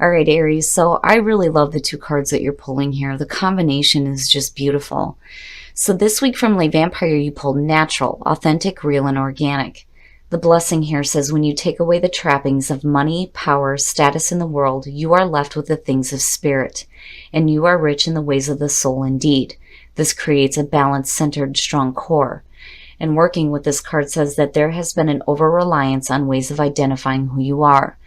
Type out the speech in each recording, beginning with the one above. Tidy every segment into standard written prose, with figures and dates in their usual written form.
All right, Aries. So I really love the two cards that you're pulling here. The combination is just beautiful. So this week from Le Vampire, you pulled natural, authentic, real, and organic. The blessing here says when you take away the trappings of money, power, status in the world, you are left with the things of spirit, and you are rich in the ways of the soul indeed. This creates a balanced, centered, strong core. And working with this card says that there has been an over-reliance on ways of identifying who you are.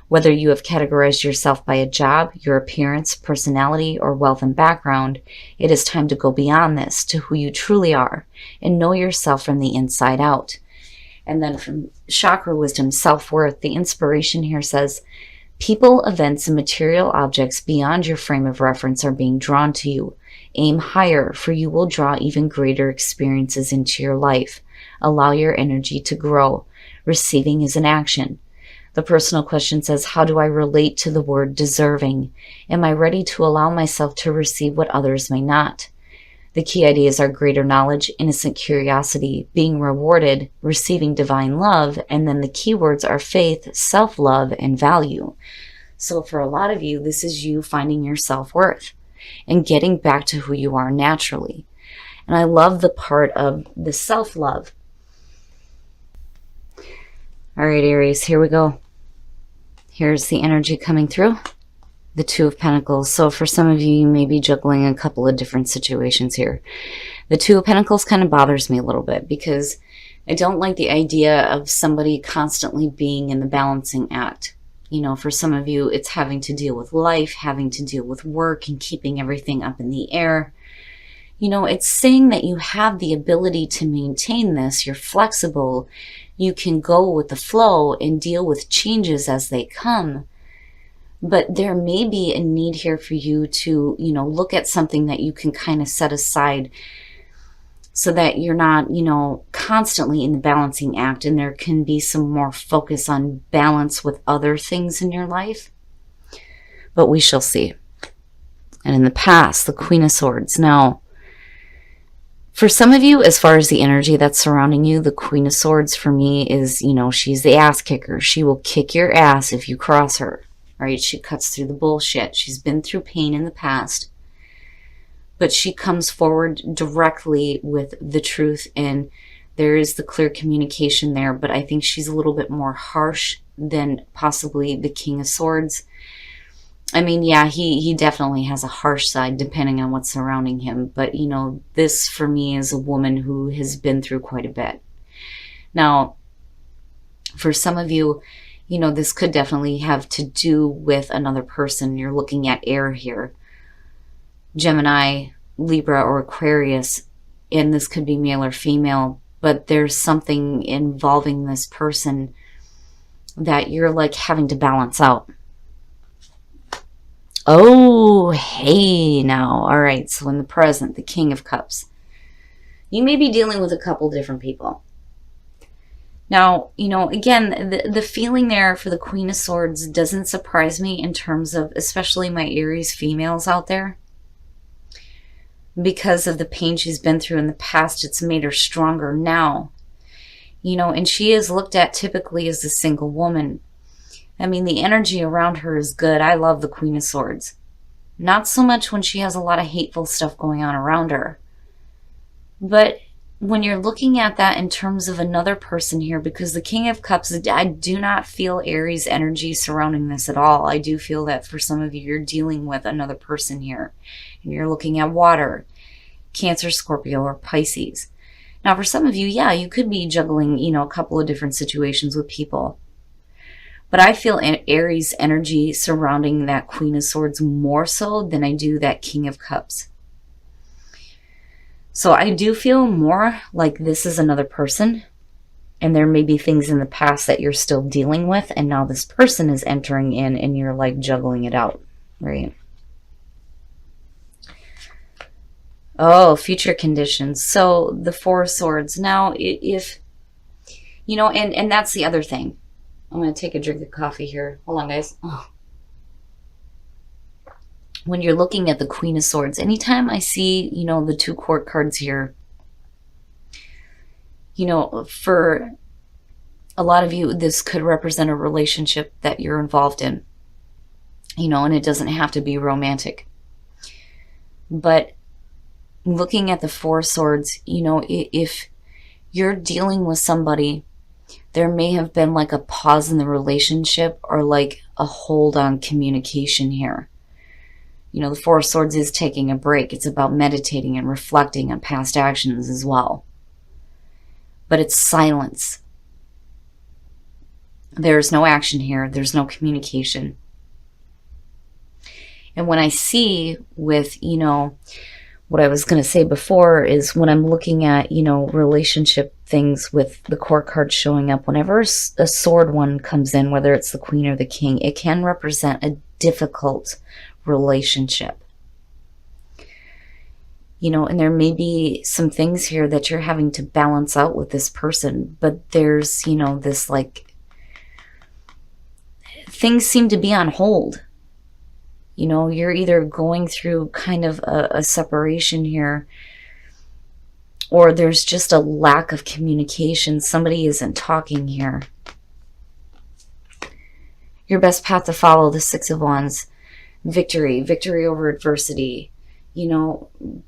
Whether you have categorized yourself by a job, your appearance, personality, or wealth and background, it is time to go beyond this to who you truly are and know yourself from the inside out. And then from Chakra Wisdom, Self-Worth, the inspiration here says, people, events, and material objects beyond your frame of reference are being drawn to you. Aim higher, for you will draw even greater experiences into your life. Allow your energy to grow. Receiving is an action. The personal question says, how do I relate to the word deserving? Am I ready to allow myself to receive what others may not? The key ideas are greater knowledge, innocent curiosity, being rewarded, receiving divine love, and then the keywords are faith, self-love, and value. So for a lot of you, this is you finding your self-worth and getting back to who you are naturally. And I love the part of the self-love. All right, Aries, here we go. Here's the energy coming through. The Two of Pentacles. So for some of you, you may be juggling a couple of different situations here. The Two of Pentacles kind of bothers me a little bit because I don't like the idea of somebody constantly being in the balancing act. You know, for some of you, it's having to deal with life, having to deal with work, and keeping everything up in the air. You know, it's saying that you have the ability to maintain this. You're flexible. You can go with the flow and deal with changes as they come. But there may be a need here for you to, you know, look at something that you can kind of set aside so that you're not, you know, constantly in the balancing act, and there can be some more focus on balance with other things in your life. But we shall see. And in the past, the Queen of Swords. Now, for some of you, as far as the energy that's surrounding you, the Queen of Swords for me is, you know, she's the ass kicker. She will kick your ass if you cross her, right? She cuts through the bullshit. She's been through pain in the past, but she comes forward directly with the truth, and there is the clear communication there, but I think she's a little bit more harsh than possibly the King of Swords. I mean, yeah, he definitely has a harsh side depending on what's surrounding him. But, you know, this for me is a woman who has been through quite a bit. Now, for some of you, you know, this could definitely have to do with another person. You're looking at air here. Gemini, Libra, or Aquarius. And this could be male or female. But there's something involving this person that you're like having to balance out. Oh, hey now. All right, so in the present, the King of Cups. You may be dealing with a couple different people. Now, you know, again, the feeling there for the Queen of Swords doesn't surprise me in terms of, especially my Aries females out there. Because of the pain she's been through in the past, it's made her stronger now. You know, and she is looked at typically as a single woman. I mean, the energy around her is good. I love the Queen of Swords. Not so much when she has a lot of hateful stuff going on around her. But when you're looking at that in terms of another person here, because the King of Cups, I do not feel Aries energy surrounding this at all. I do feel that for some of you, you're dealing with another person here. And you're looking at water, Cancer, Scorpio, or Pisces. Now, for some of you, yeah, you could be juggling, you know, a couple of different situations with people. But I feel Aries energy surrounding that Queen of Swords more so than I do that King of Cups. So I do feel more like this is another person. And there may be things in the past that you're still dealing with. And now this person is entering in and you're like juggling it out, right? Oh, future conditions. So the Four of Swords. Now, if, you know, and that's the other thing. I'm going to take a drink of coffee here. Hold on, guys. Oh. When you're looking at the Queen of Swords, anytime I see, you know, the two court cards here, you know, for a lot of you, this could represent a relationship that you're involved in. and it doesn't have to be romantic. But looking at the Four Swords, if you're dealing with somebody, there may have been like a pause in the relationship or like a hold on communication here. The Four Swords is taking a break. It's about meditating and reflecting on past actions as well. But it's silence. There's no action here. There's no communication. And when I see with, what I was going to say before is when I'm looking at, relationship things with the court card showing up, whenever a sword one comes in, whether it's the queen or the king, it can represent a difficult relationship. And there may be some things here that you're having to balance out with this person, but there's, this like, things seem to be on hold. You're either going through kind of a separation here, or there's just a lack of communication. Somebody isn't talking here. Your best path to follow, the Six of Wands. Victory over adversity.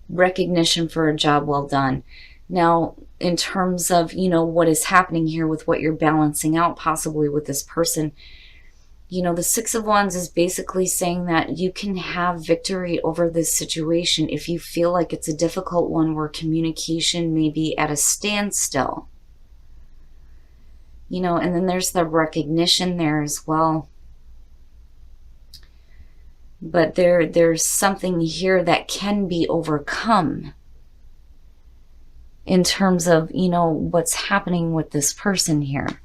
Recognition for a job well done. Now, in terms of, what is happening here with what you're balancing out possibly with this person, the Six of Wands is basically saying that you can have victory over this situation if you feel like it's a difficult one where communication may be at a standstill. And then there's the recognition there as well. But there's something here that can be overcome in terms of, what's happening with this person here.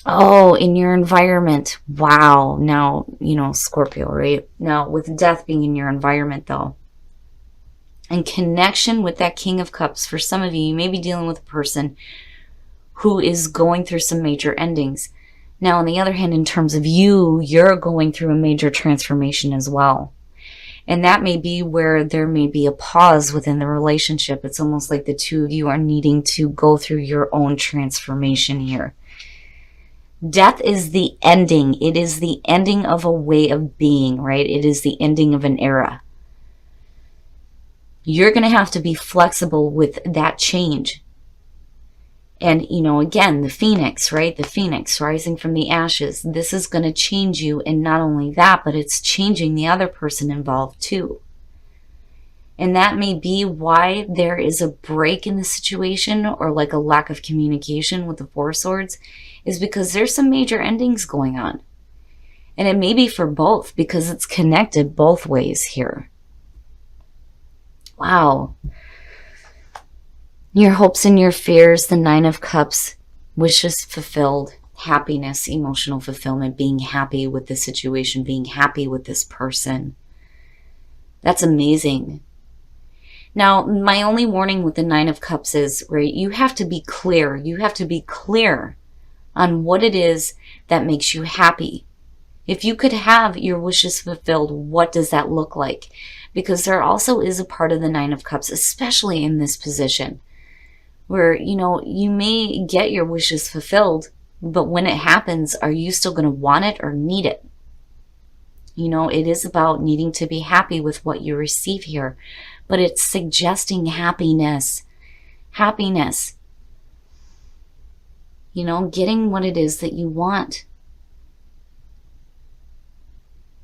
Oh, in your environment. Wow. Now, Scorpio, right? Now, with death being in your environment, though, in connection with that King of Cups, for some of you, you may be dealing with a person who is going through some major endings. Now, on the other hand, in terms of you're going through a major transformation as well. And that may be where there may be a pause within the relationship. It's almost like the two of you are needing to go through your own transformation here. Death is the ending. It is the ending of a way of being, right? It is the ending of an era. You're going to have to be flexible with that change. And, again, the phoenix, right? The phoenix rising from the ashes. This is going to change you. And not only that, but it's changing the other person involved too. And that may be why there is a break in the situation or like a lack of communication with the Four Swords, is because there's some major endings going on. And it may be for both because it's connected both ways here. Wow. Your hopes and your fears, the Nine of Cups, wishes fulfilled, happiness, emotional fulfillment, being happy with the situation, being happy with this person. That's amazing. Now, my only warning with the Nine of Cups is, right, you have to be clear. You have to be clear on what it is that makes you happy. If you could have your wishes fulfilled, what does that look like? Because there also is a part of the Nine of Cups, especially in this position, where, you may get your wishes fulfilled, but when it happens, are you still going to want it or need it? It is about needing to be happy with what you receive here, but it's suggesting happiness. Happiness. Getting what it is that you want.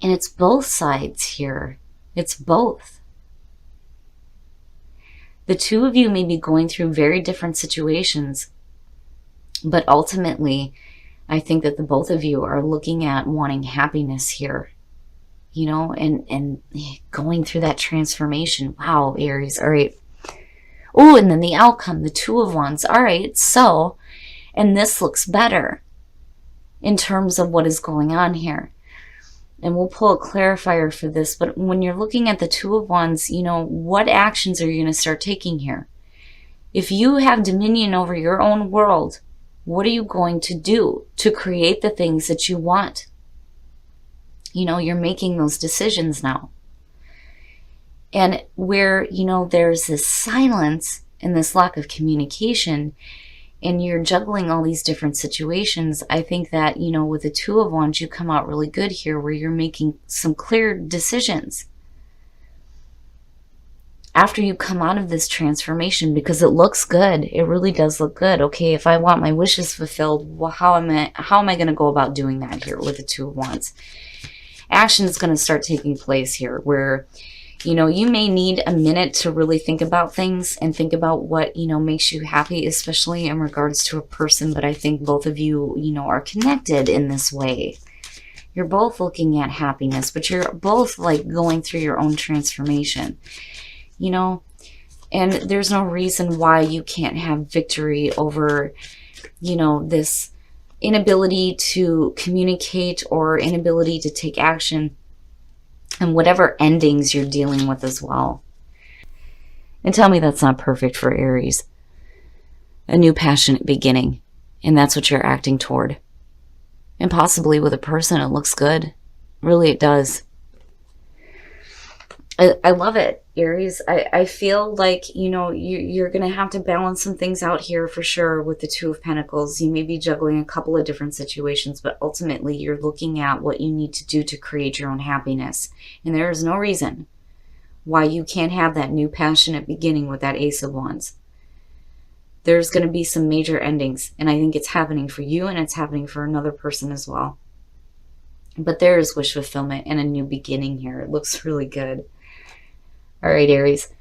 And it's both sides here. It's both. The two of you may be going through very different situations, but ultimately, I think that the both of you are looking at wanting happiness here, and going through that transformation. Wow, Aries. All right. Oh, and then the outcome, the Two of Wands. All right, so, and this looks better in terms of what is going on here. And we'll pull a clarifier for this, but when you're looking at the Two of Wands, what actions are you going to start taking here? If you have dominion over your own world, what are you going to do to create the things that you want? You're making those decisions now. And where, there's this silence and this lack of communication, and you're juggling all these different situations, I think that, you know, with the Two of Wands, you come out really good here where you're making some clear decisions after you come out of this transformation, because it looks good. It really does look good. Okay, if I want my wishes fulfilled, well, how am I going to go about doing that here with the Two of Wands? Action is going to start taking place here where, you know, you may need a minute to really think about things and think about what, you know, makes you happy, especially in regards to a person. But I think both of you, you know, are connected in this way. You're both looking at happiness, but you're both like going through your own transformation, you know, and there's no reason why you can't have victory over, you know, this inability to communicate or inability to take action, and whatever endings you're dealing with as well. And tell me that's not perfect for Aries. A new passionate beginning, and that's what you're acting toward. And possibly with a person, it looks good. Really, it does. I love it, Aries. I feel like, you know, you're going to have to balance some things out here for sure with the Two of Pentacles. You may be juggling a couple of different situations, but ultimately you're looking at what you need to do to create your own happiness. And there is no reason why you can't have that new passionate beginning with that Ace of Wands. There's going to be some major endings, and I think it's happening for you and it's happening for another person as well. But there is wish fulfillment and a new beginning here. It looks really good. All right, Aries,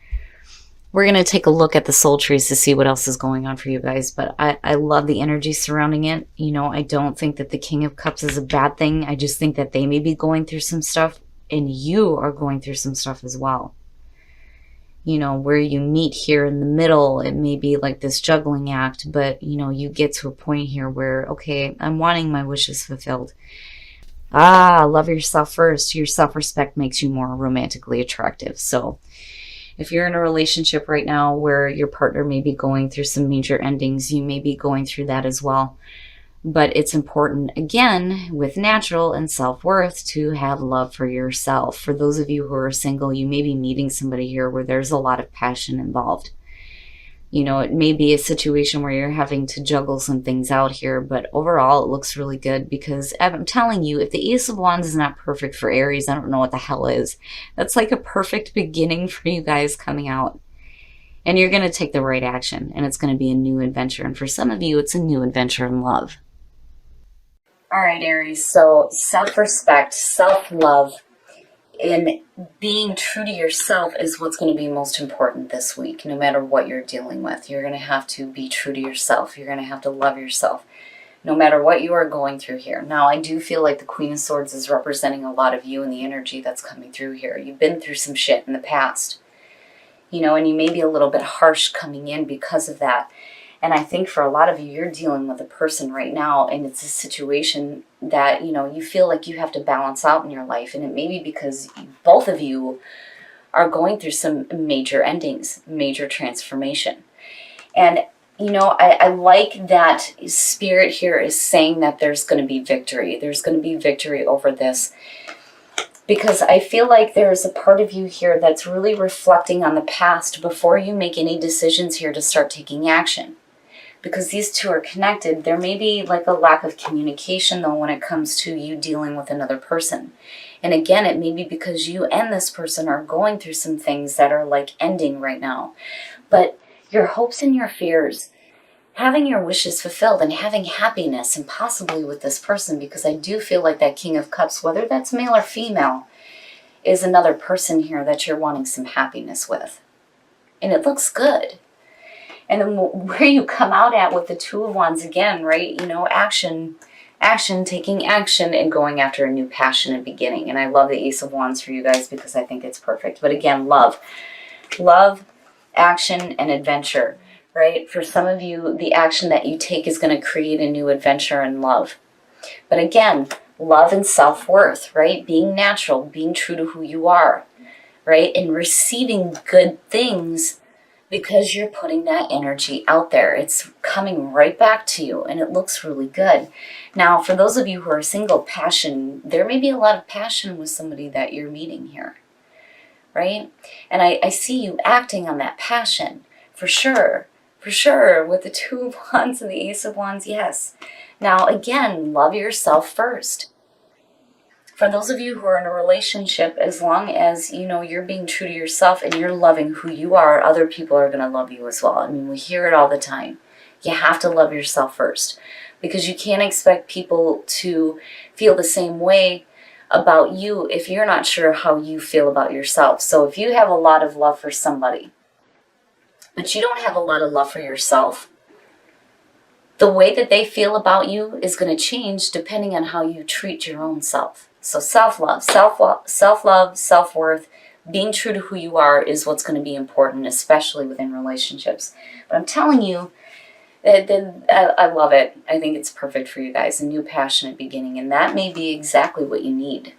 we're going to take a look at the soul trees to see what else is going on for you guys. But I love the energy surrounding it. You know, I don't think that the King of Cups is a bad thing. I just think that they may be going through some stuff, and you are going through some stuff as well. You know, where you meet here in the middle, it may be like this juggling act, but, you know, you get to a point here where, okay, I'm wanting my wishes fulfilled. Love yourself first. Your self-respect makes you more romantically attractive. So if you're in a relationship right now where your partner may be going through some major endings, you may be going through that as well. But it's important, again, with natural and self-worth, to have love for yourself. For those of you who are single, you may be meeting somebody here where there's a lot of passion involved. You know, it may be a situation where you're having to juggle some things out here, but overall it looks really good, because I'm telling you, if the Ace of Wands is not perfect for Aries, I don't know what the hell is. That's like a perfect beginning for you guys coming out. And you're going to take the right action, and it's going to be a new adventure. And for some of you, it's a new adventure in love. All right, Aries, so self-respect, self-love, and being true to yourself is what's going to be most important this week. No matter what you're dealing with, you're going to have to be true to yourself. You're going to have to love yourself, no matter what you are going through here. Now, I do feel like the Queen of Swords is representing a lot of you and the energy that's coming through here. You've been through some shit in the past, you know, and you may be a little bit harsh coming in because of that. And I think for a lot of you, you're dealing with a person right now, and it's a situation that, you know, you feel like you have to balance out in your life. And it may be because both of you are going through some major endings, major transformation. And, you know, I like that Spirit here is saying that there's going to be victory. There's going to be victory over this. Because I feel like there's a part of you here that's really reflecting on the past before you make any decisions here to start taking action. Because these two are connected, there may be like a lack of communication, though, when it comes to you dealing with another person. And again, it may be because you and this person are going through some things that are like ending right now. But your hopes and your fears, having your wishes fulfilled and having happiness, and possibly with this person, because I do feel like that King of Cups, whether that's male or female, is another person here that you're wanting some happiness with. And it looks good. And then where you come out at with the Two of Wands again, right? You know, action, taking action, and going after a new passionate beginning. And I love the Ace of Wands for you guys because I think it's perfect. But again, love, action, and adventure, right? For some of you, the action that you take is going to create a new adventure in love. But again, love and self-worth, right? Being natural, being true to who you are, right? And receiving good things, because you're putting that energy out there. It's coming right back to you, and it looks really good. Now, for those of you who are single, passion, there may be a lot of passion with somebody that you're meeting here, right? And I see you acting on that passion, for sure, For sure, with the Two of Wands and the Ace of Wands, yes. Now, again, love yourself first. For those of you who are in a relationship, as long as, you know, you're being true to yourself and you're loving who you are, other people are going to love you as well. I mean, we hear it all the time. You have to love yourself first, because you can't expect people to feel the same way about you if you're not sure how you feel about yourself. So if you have a lot of love for somebody, but you don't have a lot of love for yourself, the way that they feel about you is going to change depending on how you treat your own self. So self-love, self-love, self-worth, being true to who you are is what's going to be important, especially within relationships. But I'm telling you, I love it. I think it's perfect for you guys, a new passionate beginning, and that may be exactly what you need.